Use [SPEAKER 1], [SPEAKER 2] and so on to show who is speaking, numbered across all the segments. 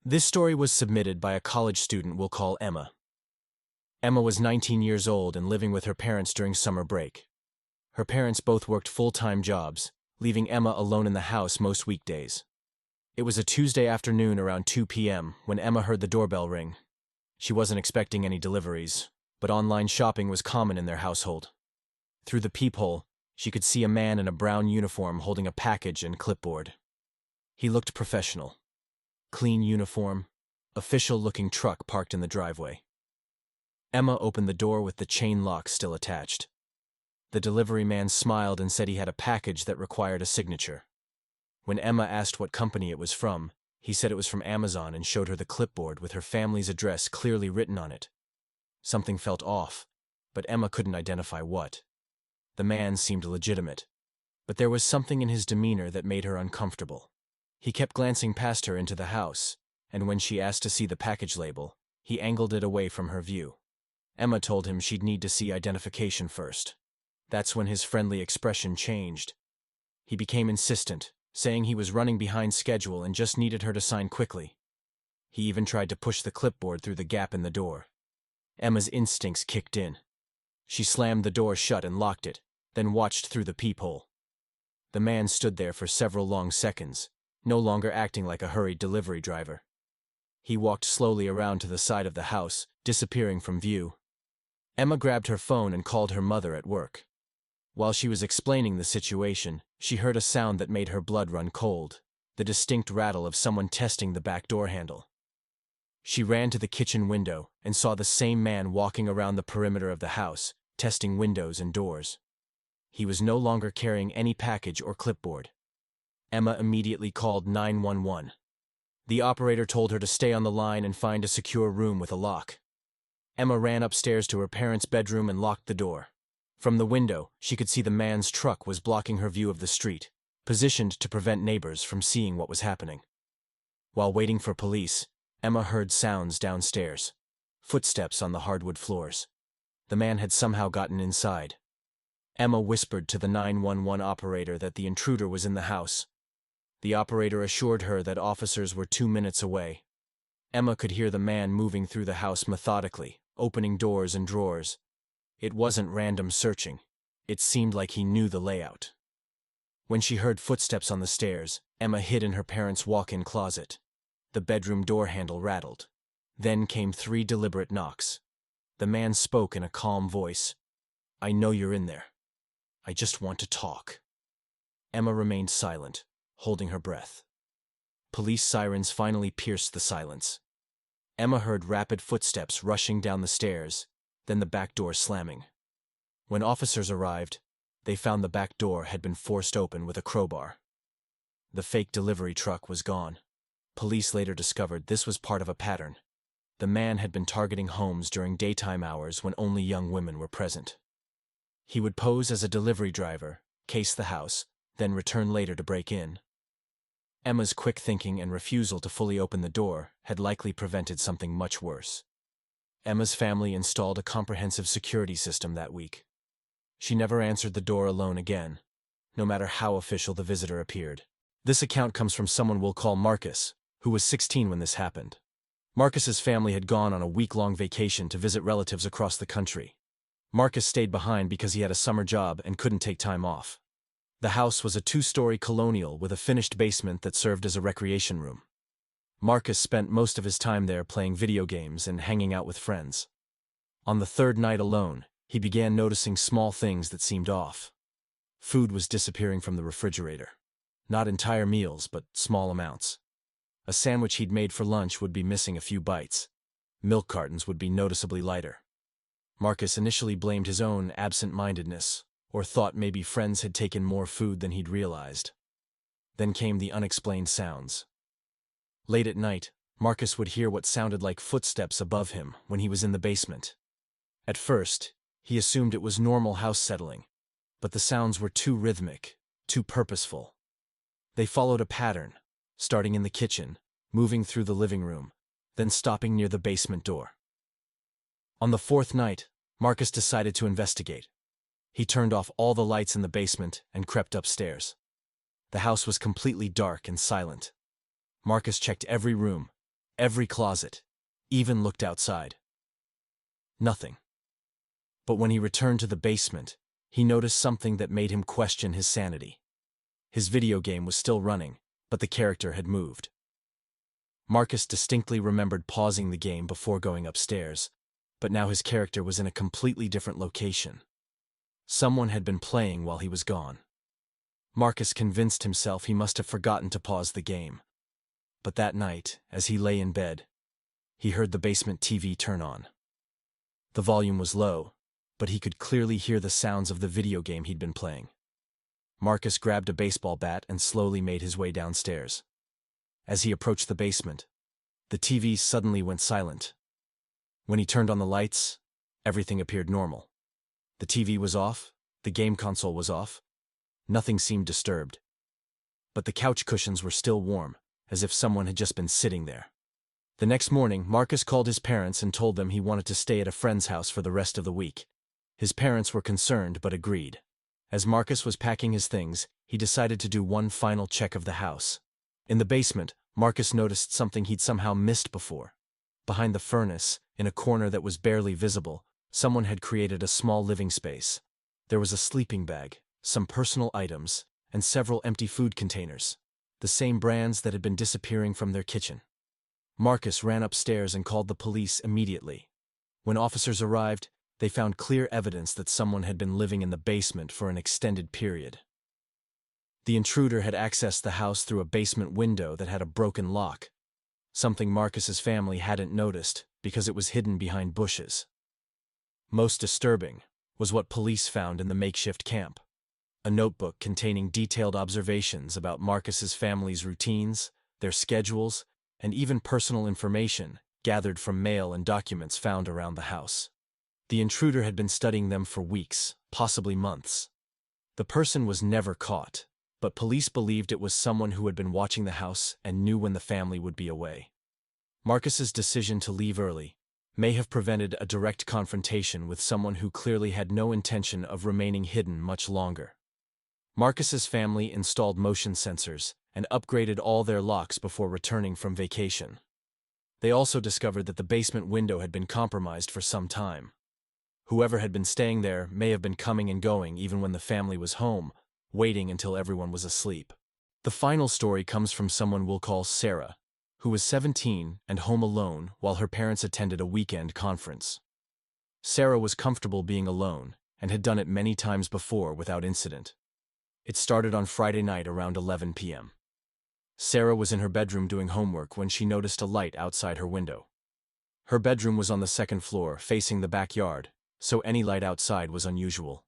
[SPEAKER 1] This story was submitted by a college student we'll call Emma. Emma was 19 years old and living with her parents during summer break. Her parents both worked full-time jobs, leaving Emma alone in the house most weekdays. It was a Tuesday afternoon around 2 p.m. when Emma heard the doorbell ring. She wasn't expecting any deliveries, but online shopping was common in their household. Through the peephole, she could see a man in a brown uniform holding a package and clipboard. He looked professional. Clean uniform, official-looking truck parked in the driveway. Emma opened the door with the chain lock still attached. The delivery man smiled and said he had a package that required a signature. When Emma asked what company it was from, he said it was from Amazon and showed her the clipboard with her family's address clearly written on it. Something felt off, but Emma couldn't identify what. The man seemed legitimate, but there was something in his demeanor that made her uncomfortable. He kept glancing past her into the house, and when she asked to see the package label, he angled it away from her view. Emma told him she'd need to see identification first. That's when his friendly expression changed. He became insistent, saying he was running behind schedule and just needed her to sign quickly. He even tried to push the clipboard through the gap in the door. Emma's instincts kicked in. She slammed the door shut and locked it, then watched through the peephole. The man stood there for several long seconds, no longer acting like a hurried delivery driver. He walked slowly around to the side of the house, disappearing from view. Emma grabbed her phone and called her mother at work. While she was explaining the situation, she heard a sound that made her blood run cold, the distinct rattle of someone testing the back door handle. She ran to the kitchen window and saw the same man walking around the perimeter of the house, testing windows and doors. He was no longer carrying any package or clipboard. Emma immediately called 911. The operator told her to stay on the line and find a secure room with a lock. Emma ran upstairs to her parents' bedroom and locked the door. From the window, she could see the man's truck was blocking her view of the street, positioned to prevent neighbors from seeing what was happening. While waiting for police, Emma heard sounds downstairs. Footsteps on the hardwood floors. The man had somehow gotten inside. Emma whispered to the 911 operator that the intruder was in the house. The operator assured her that officers were 2 minutes away. Emma could hear the man moving through the house methodically, opening doors and drawers. It wasn't random searching. It seemed like he knew the layout. When she heard footsteps on the stairs, Emma hid in her parents' walk-in closet. The bedroom door handle rattled. Then came 3 deliberate knocks. The man spoke in a calm voice. "I know you're in there. I just want to talk." Emma remained silent, holding her breath. Police sirens finally pierced the silence. Emma heard rapid footsteps rushing down the stairs, then the back door slamming. When officers arrived, they found the back door had been forced open with a crowbar. The fake delivery truck was gone. Police later discovered this was part of a pattern. The man had been targeting homes during daytime hours when only young women were present. He would pose as a delivery driver, case the house, then return later to break in. Emma's quick thinking and refusal to fully open the door had likely prevented something much worse. Emma's family installed a comprehensive security system that week. She never answered the door alone again, no matter how official the visitor appeared. This account comes from someone we'll call Marcus, who was 16 when this happened. Marcus's family had gone on a week-long vacation to visit relatives across the country. Marcus stayed behind because he had a summer job and couldn't take time off. The house was a 2-story colonial with a finished basement that served as a recreation room. Marcus spent most of his time there playing video games and hanging out with friends. On the 3rd night alone, he began noticing small things that seemed off. Food was disappearing from the refrigerator. Not entire meals, but small amounts. A sandwich he'd made for lunch would be missing a few bites. Milk cartons would be noticeably lighter. Marcus initially blamed his own absent-mindedness, or thought maybe friends had taken more food than he'd realized. Then came the unexplained sounds. Late at night, Marcus would hear what sounded like footsteps above him when he was in the basement. At first, he assumed it was normal house settling, but the sounds were too rhythmic, too purposeful. They followed a pattern, starting in the kitchen, moving through the living room, then stopping near the basement door. On the 4th night, Marcus decided to investigate. He turned off all the lights in the basement and crept upstairs. The house was completely dark and silent. Marcus checked every room, every closet, even looked outside. Nothing. But when he returned to the basement, he noticed something that made him question his sanity. His video game was still running, but the character had moved. Marcus distinctly remembered pausing the game before going upstairs, but now his character was in a completely different location. Someone had been playing while he was gone. Marcus convinced himself he must have forgotten to pause the game. But that night, as he lay in bed, he heard the basement TV turn on. The volume was low, but he could clearly hear the sounds of the video game he'd been playing. Marcus grabbed a baseball bat and slowly made his way downstairs. As he approached the basement, the TV suddenly went silent. When he turned on the lights, everything appeared normal. The TV was off, the game console was off. Nothing seemed disturbed. But the couch cushions were still warm, as if someone had just been sitting there. The next morning, Marcus called his parents and told them he wanted to stay at a friend's house for the rest of the week. His parents were concerned but agreed. As Marcus was packing his things, he decided to do one final check of the house. In the basement, Marcus noticed something he'd somehow missed before. Behind the furnace, in a corner that was barely visible, someone had created a small living space. There was a sleeping bag, some personal items, and several empty food containers, the same brands that had been disappearing from their kitchen. Marcus ran upstairs and called the police immediately. When officers arrived, they found clear evidence that someone had been living in the basement for an extended period. The intruder had accessed the house through a basement window that had a broken lock, something Marcus's family hadn't noticed because it was hidden behind bushes. Most disturbing was what police found in the makeshift camp. A notebook containing detailed observations about Marcus's family's routines, their schedules, and even personal information gathered from mail and documents found around the house. The intruder had been studying them for weeks, possibly months. The person was never caught, but police believed it was someone who had been watching the house and knew when the family would be away. Marcus's decision to leave early may have prevented a direct confrontation with someone who clearly had no intention of remaining hidden much longer. Marcus's family installed motion sensors and upgraded all their locks before returning from vacation. They also discovered that the basement window had been compromised for some time. Whoever had been staying there may have been coming and going even when the family was home, waiting until everyone was asleep. The final story comes from someone we'll call Sarah, who was 17 and home alone while her parents attended a weekend conference. Sarah was comfortable being alone and had done it many times before without incident. It started on Friday night around 11 p.m. Sarah was in her bedroom doing homework when she noticed a light outside her window. Her bedroom was on the second floor, facing the backyard, so any light outside was unusual.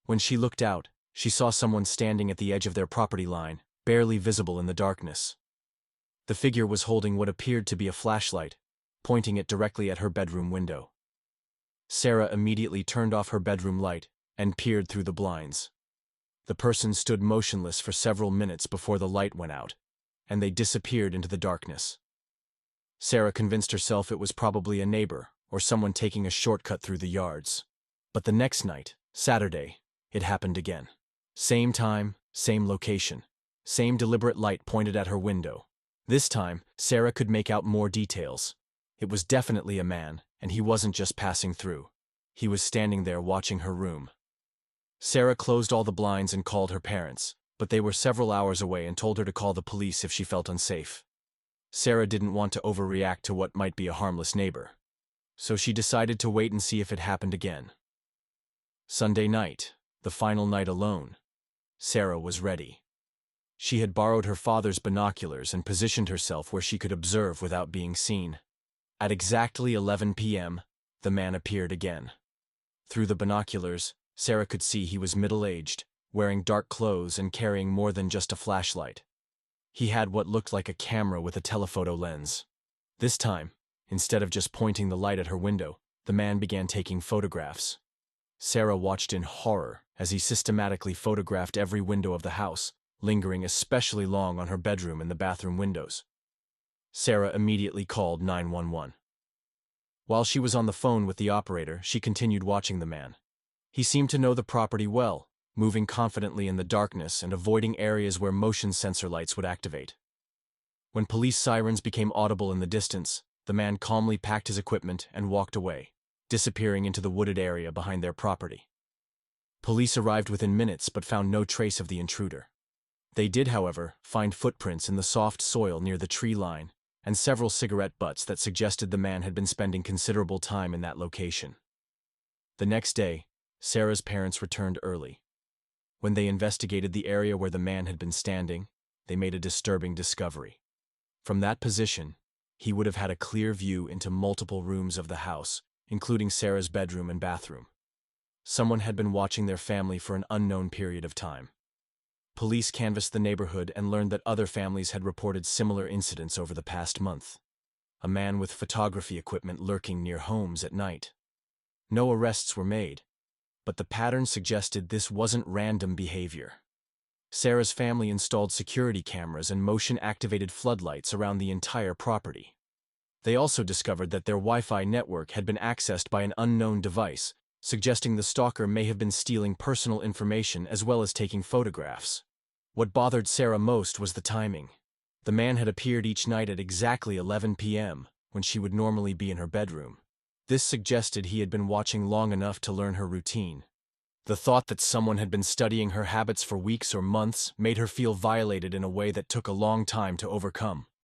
[SPEAKER 1] When she looked out, she saw someone standing at the edge of their property line, barely visible in the darkness. The figure was holding what appeared to be a flashlight, pointing it directly at her bedroom window. Sarah immediately turned off her bedroom light and peered through the blinds. The person stood motionless for several minutes before the light went out, and they disappeared into the darkness. Sarah convinced herself it was probably a neighbor or someone taking a shortcut through the yards. But the next night, Saturday, it happened again. Same time, same location, same deliberate light pointed at her window. This time, Sarah could make out more details. It was definitely a man, and he wasn't just passing through. He was standing there watching her room. Sarah closed all the blinds and called her parents, but they were several hours away and told her to call the police if she felt unsafe. Sarah didn't want to overreact to what might be a harmless neighbor, so she decided to wait and see if it happened again. Sunday night, the final night alone, Sarah was ready. She had borrowed her father's binoculars and positioned herself where she could observe without being seen. At exactly 11 p.m., the man appeared again. Through the binoculars, Sarah could see he was middle-aged, wearing dark clothes and carrying more than just a flashlight. He had what looked like a camera with a telephoto lens. This time, instead of just pointing the light at her window, the man began taking photographs. Sarah watched in horror as he systematically photographed every window of the house, lingering especially long on her bedroom and the bathroom windows. Sarah immediately called 911. While she was on the phone with the operator, she continued watching the man. He seemed to know the property well, moving confidently in the darkness and avoiding areas where motion sensor lights would activate. When police sirens became audible in the distance, the man calmly packed his equipment and walked away, disappearing into the wooded area behind their property. Police arrived within minutes but found no trace of the intruder. They did, however, find footprints in the soft soil near the tree line and several cigarette butts that suggested the man had been spending considerable time in that location. The next day, Sarah's parents returned early. When they investigated the area where the man had been standing, they made a disturbing discovery. From that position, he would have had a clear view into multiple rooms of the house, including Sarah's bedroom and bathroom. Someone had been watching their family for an unknown period of time. Police canvassed the neighborhood and learned that other families had reported similar incidents over the past month. A man with photography equipment lurking near homes at night. No arrests were made, but the pattern suggested this wasn't random behavior. Sarah's family installed security cameras and motion-activated floodlights around the entire property. They also discovered that their Wi-Fi network had been accessed by an unknown device, suggesting the stalker may have been stealing personal information as well as taking photographs. What bothered Sarah most was the timing. The man had appeared each night at exactly 11 p.m., when she would normally be in her bedroom. This suggested he had been watching long enough to learn her routine. The thought that someone had been studying her habits for weeks or months made her feel violated in a way that took a long time to overcome.